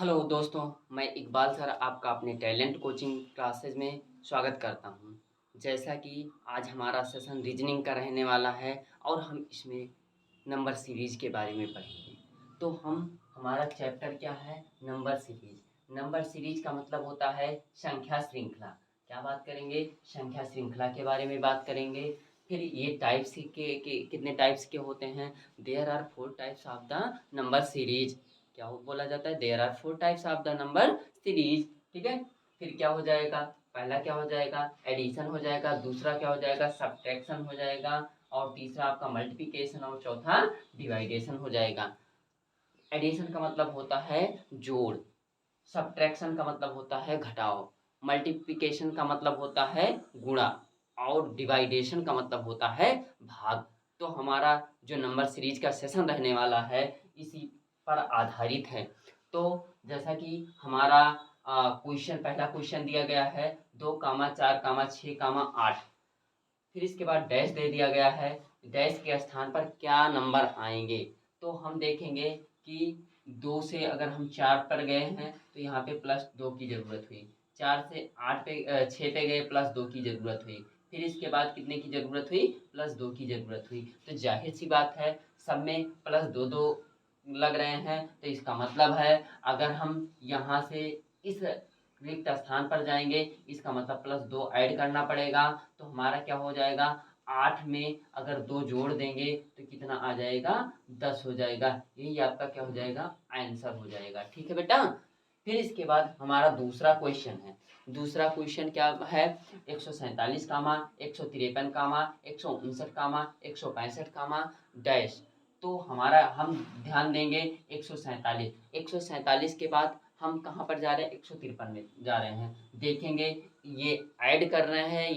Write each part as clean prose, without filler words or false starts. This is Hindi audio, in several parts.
हेलो दोस्तों, मैं इकबाल सर आपका अपने टैलेंट कोचिंग क्लासेस में स्वागत करता हूं। जैसा कि आज हमारा सेशन रीजनिंग का रहने वाला है और हम इसमें नंबर सीरीज के बारे में पढ़ेंगे। तो हमारा चैप्टर क्या है? Number series. नंबर सीरीज का मतलब होता है संख्या श्रृंखला। क्या बात करेंगे? संख्या श्रृंखला के बारे में बात करेंगे। फिर ये टाइप्स के कितने टाइप्स के होते हैं? There are 4 types of the number series. क्या बोला जाता है? There are 4 types of the number series. ठीक है। फिर क्या हो जाएगा? पहला क्या हो जाएगा? एडिशन हो जाएगा। दूसरा क्या हो जाएगा? सब्ट्रैक्शन हो जाएगा। और तीसरा आपका मल्टीप्लिकेशन और चौथा डिवाइडेशन हो जाएगा। एडिशन का मतलब होता है जोड़, सब्ट्रैक्शन का मतलब होता है घटाव, मल्टीप्लिकेशन का मतलब होता है गुणा और डिवाइडेशन का मतलब होता है भाग। तो हमारा जो नंबर सीरीज का सेशन रहने वाला है इसी पर आधारित है। तो जैसा कि हमारा क्वेश्चन, पहला क्वेश्चन दिया गया है 2, 4, 6, 8। फिर इसके बाद डैश दे दिया गया है। डैश के स्थान पर क्या नंबर आएंगे? तो हम देखेंगे कि 2 से अगर हम 4 पर गए हैं तो यहाँ पे +2 की ज़रूरत हुई। 4 से 6 पे गए +2 की ज़रूरत हुई। फिर इसके बाद कितने की ज़रूरत हुई? +2 की ज़रूरत हुई। तो जाहिर सी बात है सब में +2 लग रहे हैं। तो इसका मतलब है अगर हम यहाँ से इस रिक्त स्थान पर जाएंगे, इसका मतलब +2 ऐड करना पड़ेगा। तो हमारा क्या हो जाएगा? 8 में अगर 2 जोड़ देंगे तो कितना आ जाएगा? 10 हो जाएगा। यही आपका क्या हो जाएगा? आंसर हो जाएगा। ठीक है बेटा। फिर इसके बाद हमारा दूसरा क्वेश्चन है। दूसरा क्वेश्चन क्या है? 147 कामा 153 कामा 159 कामा 165 कामा डैश। तो हमारा हम ध्यान देंगे 147 के बाद हम कहाँ पर जा रहे हैं? 153 में जा रहे हैं। देखेंगे ये ऐड कर रहे हैं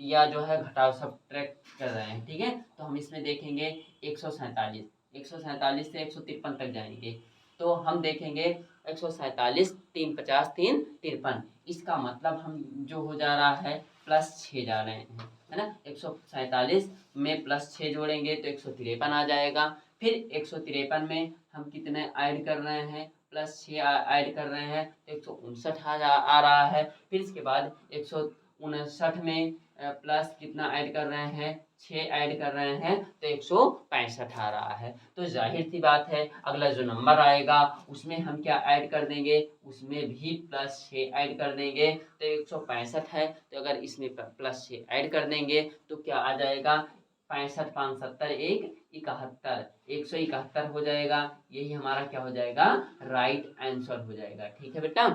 या जो है घटाव सब्ट्रैक्ट कर रहे हैं। ठीक है। तो हम इसमें देखेंगे 147 से 153 तक जाएंगे। तो हम देखेंगे 147 3 50 3 53। इसका मतलब हम जो हो जा रहा है +6 जा रहे हैं, है ना। 147 में +6 जोड़ेंगे तो 153 आ जाएगा। फिर 153 में हम कितने ऐड कर रहे हैं? +6 ऐड कर रहे हैं तो 159 आ रहा है। फिर इसके बाद 159 में प्लस कितना ऐड कर रहे हैं? 6 ऐड कर रहे हैं तो 165 आ रहा है। तो जाहिर सी बात है अगला जो नंबर आएगा उसमें हम क्या ऐड कर देंगे? उसमें भी +6 ऐड कर देंगे। तो 165 है तो अगर इसमें +6 ऐड कर देंगे तो क्या आ जाएगा? 65 5 70 1 71, 171 हो जाएगा। यही हमारा क्या हो जाएगा? राइट आंसर हो जाएगा। ठीक है बेटा।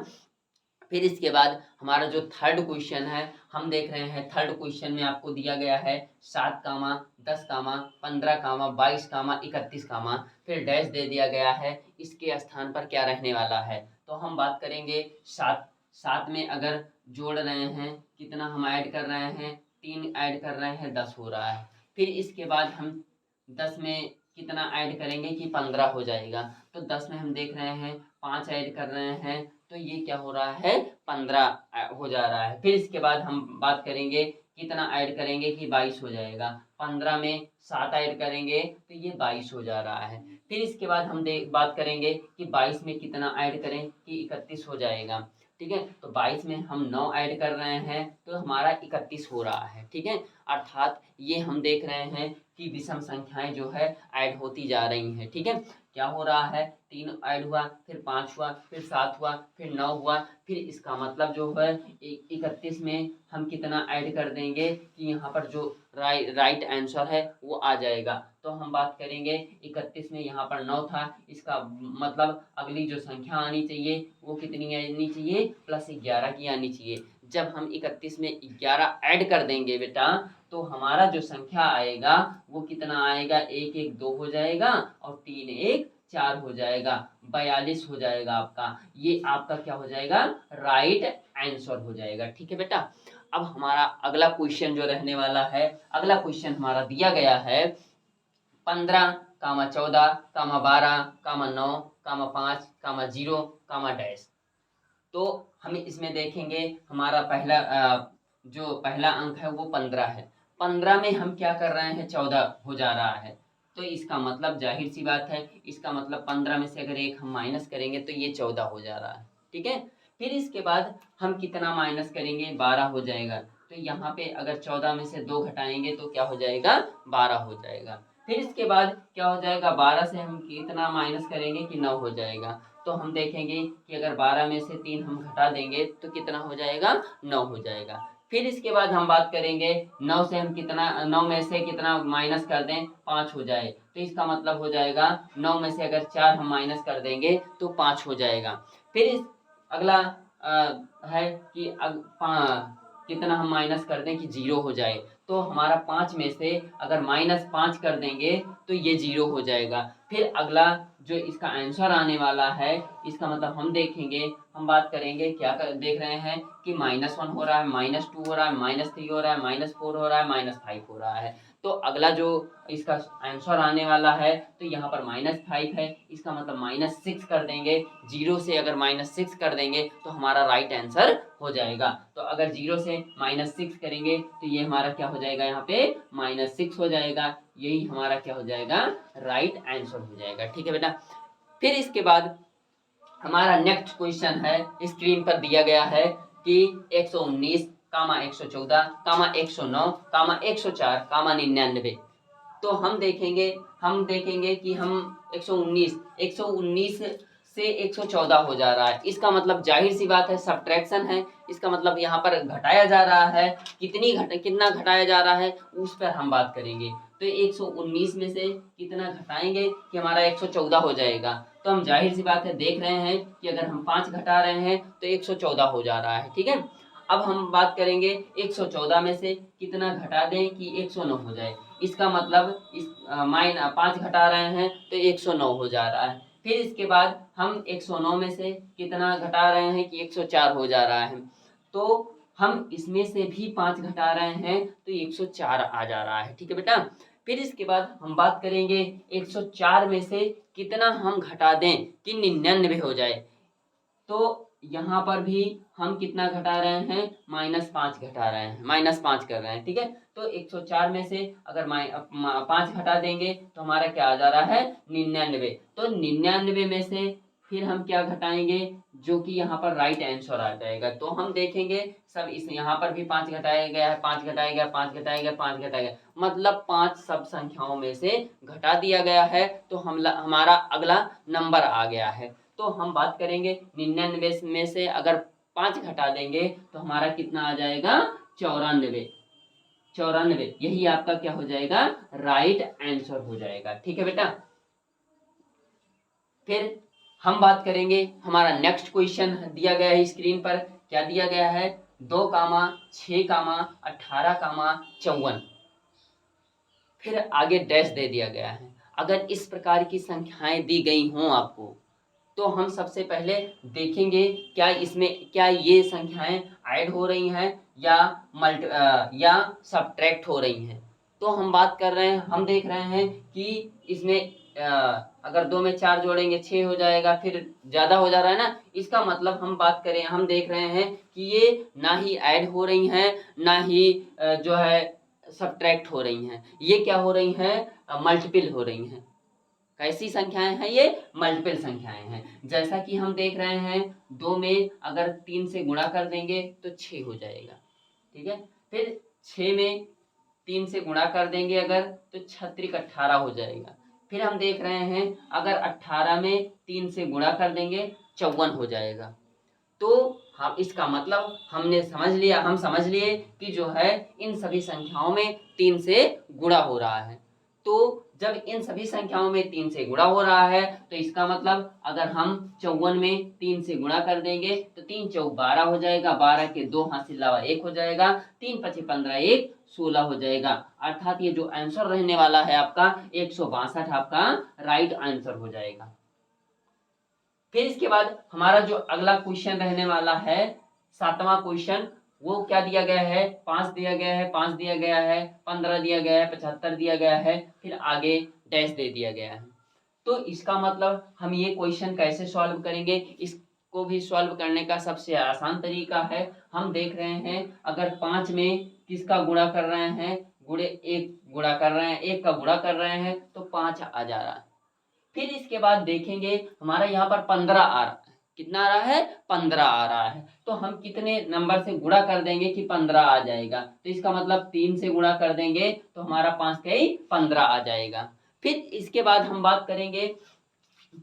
फिर इसके बाद हमारा जो थर्ड क्वेश्चन है हम देख रहे हैं। थर्ड क्वेश्चन में आपको दिया गया है 7 कामा 10 कामा 15 कामा 22 कामा 31 कामा, फिर डैश दे दिया गया है। इसके स्थान पर क्या रहने वाला है? तो हम बात करेंगे 7। 7 में अगर जोड़ रहे हैं कितना हम ऐड कर रहे हैं? 3 ऐड कर रहे हैं, 10 हो रहा है। फिर इसके बाद हम 10 में कितना ऐड करेंगे कि 15 हो जाएगा। तो 10 में हम देख रहे हैं 5 ऐड कर रहे हैं तो ये क्या हो रहा है? 15 हो जा रहा है। फिर इसके बाद हम बात करेंगे कितना ऐड करेंगे कि 22 हो जाएगा। 15 में 7 ऐड करेंगे तो ये 22 हो जा रहा है। फिर इसके बाद हम बात करेंगे कि 22 में कितना ऐड करें कि 31 हो जाएगा। ठीक है। तो 22 में हम 9 ऐड कर रहे हैं तो हमारा 31 हो रहा है। ठीक है। अर्थात ये हम देख रहे हैं कि विषम संख्याएं जो है ऐड होती जा रही हैं। ठीक है। क्या हो रहा है? 3 ऐड हुआ, फिर 5 हुआ, फिर 7 हुआ, फिर 9 हुआ। फिर इसका मतलब जो है 31 में हम कितना ऐड कर देंगे कि यहाँ पर जो राइट आंसर है वो आ जाएगा। तो हम बात करेंगे 31 में यहाँ पर 9 था, इसका मतलब अगली जो संख्या आनी चाहिए वो कितनी आनी चाहिए? +11 की आनी चाहिए। जब हम 31 में 11 ऐड कर देंगे बेटा तो हमारा जो संख्या आएगा वो कितना आएगा? 1 1 2 हो जाएगा और 3 1 4 हो जाएगा। 42 हो जाएगा आपका। ये आपका क्या हो जाएगा? राइट आंसर हो जाएगा। ठीक है बेटा। अब हमारा अगला क्वेश्चन जो रहने वाला है, अगला क्वेश्चन हमारा दिया गया है 15 कामा 14 कामा 12 कामा 9 कामा 5 कामा 0 कामा डैश। तो हम इसमें देखेंगे हमारा जो पहला अंक है वो 15 है। 15 में हम क्या कर रहे हैं? 14 हो जा रहा है। तो इसका मतलब जाहिर सी बात है, इसका मतलब 15 में से अगर 1 हम माइनस करेंगे तो ये 14 हो जा रहा है। ठीक है, फिर इसके बाद हम कितना माइनस करेंगे, 12 हो जाएगा। तो यहाँ पे अगर 14 में से 2 घटाएंगे तो क्या हो जाएगा, 12 हो जाएगा। फिर इसके बाद क्या हो जाएगा, 12 से हम कितना माइनस करेंगे कि 9 हो जाएगा। तो हम देखेंगे कि अगर 12 में से 3 हम घटा देंगे तो कितना हो जाएगा, 9 हो जाएगा। फिर इसके बाद हम बात करेंगे 9 से हम कितना, 9 में से कितना माइनस कर दें, 5 हो जाए। तो इसका मतलब हो जाएगा 9 में से अगर 4 हम माइनस कर देंगे तो 5 हो जाएगा। फिर इस अगला है कि कितना हम माइनस कर दें कि 0 हो जाए। तो हमारा 5 में से अगर -5 कर देंगे तो ये 0 हो जाएगा। फिर अगला जो इसका आंसर आने वाला है, इसका मतलब हम देखेंगे, हम बात करेंगे क्या देख रहे हैं कि -1 हो रहा है, -2 हो रहा है, -3 हो रहा है, -4 हो रहा है, -5 हो रहा है। तो अगला जो इसका आंसर आने वाला है तो यहाँ पर -5 है, इसका मतलब -6 कर देंगे। 0 से अगर -6 कर देंगे तो हमारा राइट आंसर हो जाएगा। तो अगर 0 से -6 करेंगे तो ये हमारा क्या हो जाएगा, यहाँ पे -6 हो जाएगा। यही हमारा क्या हो जाएगा, राइट आंसर हो जाएगा। ठीक है बेटा। फिर इसके बाद हमारा नेक्स्ट क्वेश्चन है, स्क्रीन पर दिया गया है कि 119, 114, 109, 104, 99। तो हम देखेंगे कि हम 119 से 114 हो जा रहा है। इसका मतलब जाहिर सी बात है सब्ट्रैक्शन है। इसका मतलब यहाँ पर घटाया जा रहा है। कितना घटाया जा रहा है उस पर हम बात करेंगे। तो 119 में से कितना घटाएंगे कि हमारा 114 हो जाएगा। तो हम जाहिर सी बात है देख रहे हैं कि अगर हम 5 घटा रहे हैं तो 114 हो जा रहा है। ठीक है, अब हम बात करेंगे 114 में से कितना घटा दें कि 109 हो जाए। इसका मतलब इस 5 घटा रहे हैं तो 109 हो जा रहा है। फिर इसके बाद हम 109 में से कितना घटा रहे हैं कि 104 हो जा रहा है। तो हम इसमें से भी 5 घटा रहे हैं तो 104 आ जा रहा है। ठीक है बेटा। फिर इसके बाद हम बात करेंगे 104 में से कितना हम घटा दें कि 99 हो जाए। तो यहाँ पर भी हम कितना घटा रहे हैं, -5 घटा रहे हैं, -5 कर रहे हैं। ठीक है, तो 104 में से अगर 5 घटा देंगे तो हमारा क्या आ जा रहा है, 99। तो 99 में से फिर हम क्या घटाएंगे, जो कि यहाँ पर राइट आंसर आ जाएगा। तो हम देखेंगे सब इस यहाँ पर भी 5 घटाया गया है, 5 घटाया गया, 5 घटाया गया, 5 घटाया गया, मतलब 5 सब संख्याओं में से घटा दिया गया है। तो हमारा अगला नंबर आ गया है। तो हम बात करेंगे 99 में से अगर 5 घटा देंगे तो हमारा कितना आ जाएगा, 94। यही आपका क्या हो जाएगा, राइट आंसर हो जाएगा। ठीक है बेटा। फिर हम बात करेंगे, हमारा नेक्स्ट क्वेश्चन दिया गया है स्क्रीन पर। क्या दिया गया है, 2, 6, 18, 54। फिर आगे डैश दे दिया गया है। अगर इस प्रकार की संख्याएं दी गई हों आपको तो हम सबसे पहले देखेंगे क्या ये संख्याएं ऐड हो रही हैं या सब्ट्रैक्ट हो रही हैं। तो हम बात कर रहे हैं, हम देख रहे हैं कि इसमें अगर 2 में 4 जोड़ेंगे 6 हो जाएगा, फिर ज़्यादा हो जा रहा है ना। इसका मतलब हम देख रहे हैं कि ये ना ही ऐड हो रही हैं ना ही जो है सब्ट्रैक्ट हो रही हैं। ये क्या हो रही हैं, मल्टीपल हो रही हैं। कैसी संख्याएं हैं ये, मल्टीपल संख्याएं हैं। जैसा कि हम देख रहे हैं 2 में अगर 3 से गुणा कर देंगे तो 6 हो जाएगा। ठीक है, फिर 6 में 3 से गुणा कर देंगे अगर तो 6 18 हो जाएगा। फिर हम देख रहे हैं अगर 18 में 3 से गुणा कर देंगे 54 हो जाएगा। तो हम इसका मतलब हम समझ लिए कि जो है इन सभी संख्याओं में 3 से गुणा हो रहा है। तो जब इन सभी संख्याओं में 3 से गुणा हो रहा है तो इसका मतलब अगर हम 54 में 3 से गुणा कर देंगे तो 3 चौक 12 हो जाएगा, 12 के 2 हासिल लावा 1 हो जाएगा, 3 पचे 15, 1 16 हो जाएगा। अर्थात ये जो आंसर रहने वाला है आपका 162 आपका राइट आंसर हो जाएगा। फिर इसके बाद हमारा जो अगला क्वेश्चन रहने वाला है, 7वां क्वेश्चन, वो क्या दिया गया है, 5 दिया गया है, 5 दिया गया है, 15 दिया गया है, 75 दिया गया है, फिर आगे डैश दे दिया गया है। तो इसका मतलब हम ये क्वेश्चन कैसे सॉल्व करेंगे, इसको भी सॉल्व करने का सबसे आसान तरीका है, हम देख रहे हैं अगर 5 में किसका गुणा कर रहे हैं, गुणे 1 गुणा कर रहे हैं, 1 का गुणा कर रहे हैं तो 5 आ जा रहा है। फिर इसके बाद देखेंगे हमारा यहाँ पर 15 आ रहा है। कितना आ रहा है? 15 आ रहा है। तो हम कितने नंबर से गुणा कर देंगे कि 15 आ जाएगा? तो इसका मतलब 3 से गुणा कर देंगे तो हमारा 5 का ही 15 आ जाएगा। फिर इसके बाद हम बात करेंगे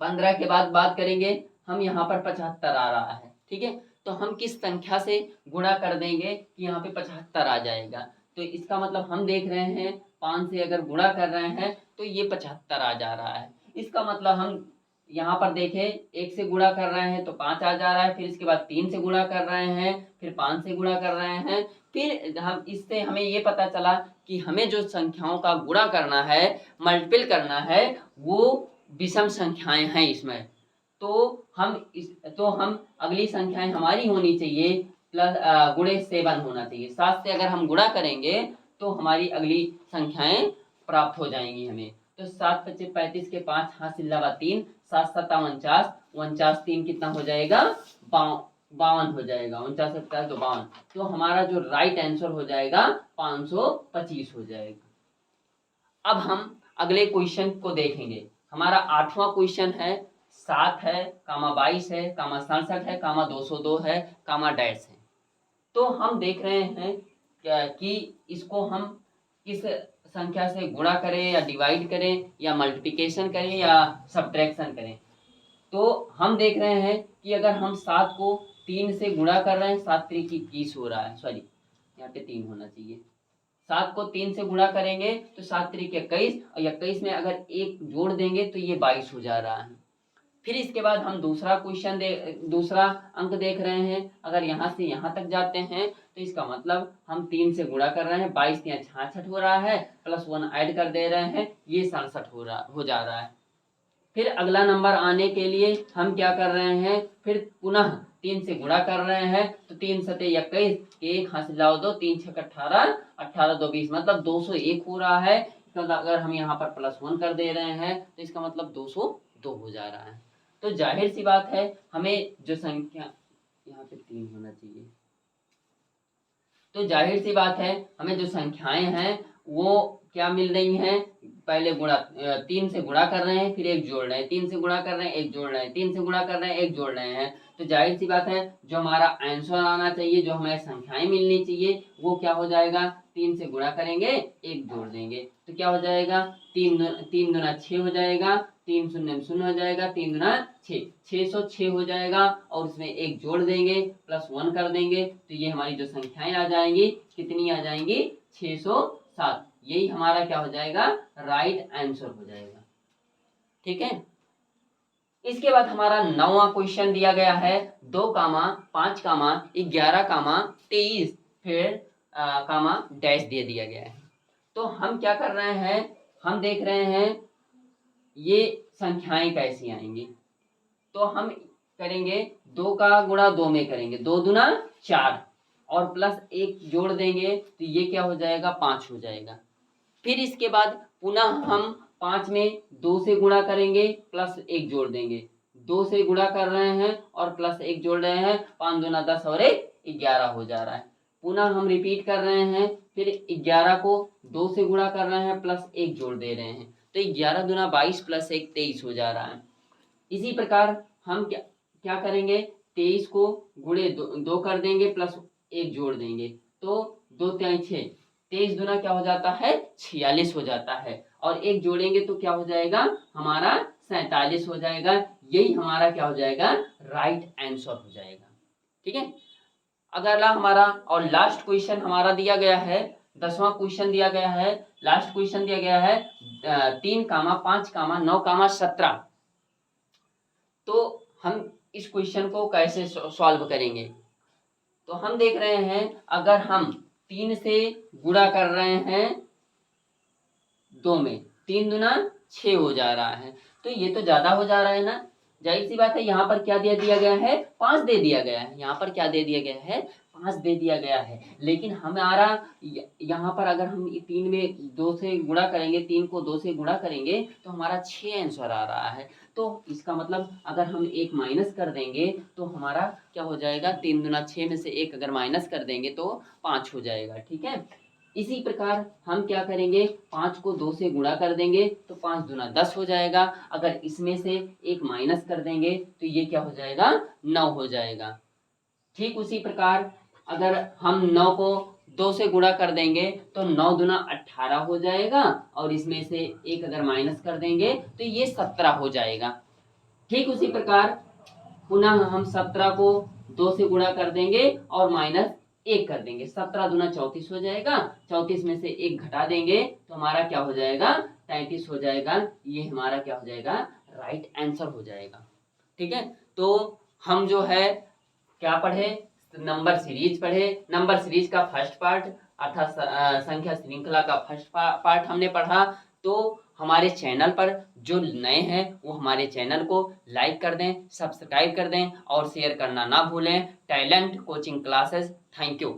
15 के बाद बात करेंगे हम यहाँ पर 75 आ रहा है। ठीक है, तो हम किस संख्या से गुणा कर देंगे कि यहाँ पे 75 आ जाएगा? तो इसका मतलब हम देख रहे हैं 5 से अगर गुणा कर रहे हैं तो ये 75 आ जा रहा है। इसका मतलब हम यहाँ पर देखें 1 से गुणा कर रहे हैं तो 5 आ जा रहा है, फिर इसके बाद 3 से गुणा कर रहे हैं, फिर 5 से गुणा कर रहे हैं। फिर हम इससे हमें ये पता चला कि हमें जो संख्याओं का गुणा करना है, मल्टीपल करना है, वो विषम संख्याएं हैं इसमें। तो हम अगली संख्याएं हमारी होनी चाहिए प्लस गुणे 7 होना चाहिए। 7 से अगर हम गुणा करेंगे तो हमारी अगली संख्याएं प्राप्त हो जाएंगी हमें। तो 7 × 25 35 के 5 हासिल 3, 7 × 7 49, 49 3 कितना हो जाएगा? 52 हो जाएगा। 49 से 50 तो 52। तो हमारा जो राइट आंसर हो जाएगा 525 हो जाएगा। अब हम अगले क्वेश्चन को देखेंगे। हमारा 8वां क्वेश्चन है 7 है, 22 है, 67 है, 202 है, डैश है। तो हम देख रहे हैं कि इसको हम किस संख्या से गुणा करें या डिवाइड करें या मल्टीप्लिकेशन करें या सब्ट्रैक्शन करें। तो हम देख रहे हैं कि अगर हम 7 को 3 से गुणा कर रहे हैं, 7 3 21 हो रहा है, सॉरी यहाँ पे 3 होना चाहिए। 7 को 3 से गुणा करेंगे तो 7 3 21 और 21 में अगर 1 जोड़ देंगे तो ये 22 हो जा रहा है। फिर इसके बाद हम दूसरा अंक देख रहे हैं। अगर यहाँ से यहाँ तक जाते हैं तो इसका मतलब हम 3 से गुणा कर रहे हैं, 22 × 66 हो रहा है, प्लस 1 ऐड कर दे रहे हैं, ये 67 हो जा रहा है। फिर अगला नंबर आने के लिए हम क्या कर रहे हैं, फिर पुनः 3 से गुणा कर रहे हैं तो 3 × 7 21, 1 हासिल 2, 3 × 6 18, 18 2 20, मतलब 201 हो रहा है। अगर हम यहाँ पर प्लस 1 कर दे रहे हैं तो इसका मतलब 202 हो जा रहा है। तो जाहिर सी बात है हमें जो संख्या, यहाँ पे 3 होना चाहिए, तो जाहिर सी बात है हमें जो संख्याएं हैं वो क्या मिल रही हैं? पहले 3 से गुणा कर रहे हैं, फिर 1 जोड़ रहे हैं, 3 से गुणा कर रहे हैं, 1 जोड़ रहे हैं, 3 से गुणा कर रहे हैं, 1 जोड़ रहे हैं। तो जाहिर सी बात है जो हमारा आंसर आना चाहिए, जो हमें संख्याएं मिलनी चाहिए, वो क्या हो जाएगा? 3 से गुणा करेंगे, 1 जोड़ देंगे तो क्या हो जाएगा? 3 दूना 6 हो जाएगा, 3 शून्य 0 हो जाएगा, 3 दूना 6, 606 हो जाएगा। और उसमें 1 जोड़ देंगे, प्लस 1 कर देंगे तो ये हमारी जो संख्याएं आ जाएंगी, कितनी आ जाएंगी? 607। यही हमारा क्या हो जाएगा? राइट आंसर हो जाएगा। ठीक है, इसके बाद हमारा 9वां क्वेश्चन दिया गया है 2, 5, 11, 23 फिर डैश दे दिया गया है। तो हम क्या कर रहे हैं, हम देख रहे हैं ये संख्याएं कैसी आएंगी। तो हम करेंगे 2 का गुणा 2 में करेंगे, 2 दूना 4 और प्लस 1 जोड़ देंगे तो ये क्या हो जाएगा? 5 हो जाएगा। फिर इसके बाद पुनः हम 5 में 2 से गुणा करेंगे, प्लस 1 जोड़ देंगे, 2 से गुणा कर रहे हैं और प्लस 1 जोड़ रहे हैं, 5 दूना 10 और 1 11 हो जा रहा है। पुनः हम रिपीट कर रहे हैं, फिर 11 को 2 से गुणा कर रहे हैं, प्लस 1 जोड़ दे रहे हैं तो 11 दूना 22 प्लस 1 23 हो जा रहा है। इसी प्रकार हम क्या करेंगे, 23 को गुणे 2 कर देंगे, प्लस 1 जोड़ देंगे तो 2 3 6, 23 दूना क्या हो जाता है? 46 हो जाता है। और 1 जोड़ेंगे तो क्या हो जाएगा? हमारा 47 हो जाएगा। यही हमारा क्या हो जाएगा? राइट आंसर हो जाएगा। ठीक है, अगला हमारा और लास्ट क्वेश्चन हमारा दिया गया है, 10वां क्वेश्चन दिया गया है, लास्ट क्वेश्चन दिया गया है 3, 5, 9, 17। तो हम इस क्वेश्चन को कैसे सॉल्व करेंगे? तो हम देख रहे हैं अगर हम 3 से गुणा कर रहे हैं 2 में, 3 दूना 6 हो जा रहा है, तो ये तो ज्यादा हो जा रहा है ना। जाहिर सी बात है यहाँ पर क्या दे दिया गया है? 5 दे दिया गया है। यहाँ पर क्या दे दिया गया है? 5 दे दिया गया है। लेकिन हमारा यहाँ पर अगर हम 3 में 2 से गुणा करेंगे, 3 को 2 से गुणा करेंगे तो हमारा 6 आंसर आ रहा है। तो इसका मतलब अगर हम 1 माइनस कर देंगे तो हमारा क्या हो जाएगा? 3 दूना 6 में से 1 अगर माइनस कर देंगे तो 5 हो जाएगा। ठीक है, इसी प्रकार हम क्या करेंगे, 5 को 2 से गुणा कर देंगे तो 5 दूना 10 हो जाएगा। अगर इसमें से एक माइनस कर देंगे तो ये क्या हो जाएगा, 9 हो जाएगा। ठीक उसी प्रकार अगर हम 9 को 2 से गुणा कर देंगे तो 9 दूना 18 हो जाएगा, और इसमें से एक अगर माइनस कर देंगे तो ये 17 हो जाएगा। ठीक उसी प्रकार पुनः हम 17 को 2 से गुणा कर देंगे और माइनस 1 कर देंगे, 17 दूना 34 हो जाएगा, 34 में से 1 घटा देंगे तो हमारा क्या हो जाएगा, 33 हो जाएगा। ये हमारा क्या हो जाएगा, राइट आंसर हो जाएगा। ठीक है, तो हम जो है क्या पढ़े, नंबर सीरीज पढ़े। नंबर सीरीज का फर्स्ट पार्ट अर्थात संख्या श्रृंखला का फर्स्ट पार्ट हमने पढ़ा। तो हमारे चैनल पर जो नए हैं वो हमारे चैनल को लाइक कर दें, सब्सक्राइब कर दें और शेयर करना ना भूलें। Talent coaching classes, thank you.